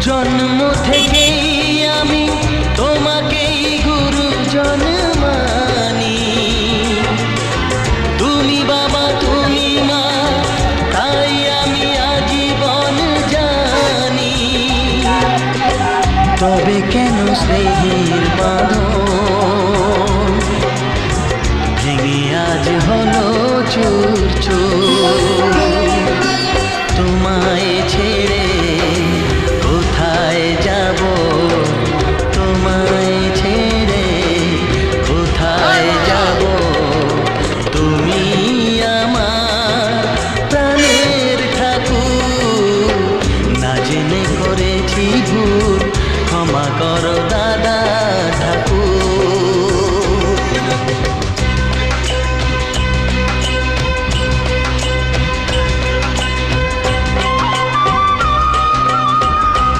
জন্ম থেকেই আমি তোমাকেই গুরুজন মানি। তুমি বাবা তুমি মা, তাই আমি আজীবন জানি। তবে কেন স্নেহের বাঁধন ভেঙে আজ হলো চুর চুর? তোমায় ছেড়ে কোথায় যাব, তোমায় ছেড়ে কোথায় যাব? তুমি আমার প্রাণের ঠাকুর, না জেনে করেছি ভুল, ক্ষমা করো দাদা ঠাকুর।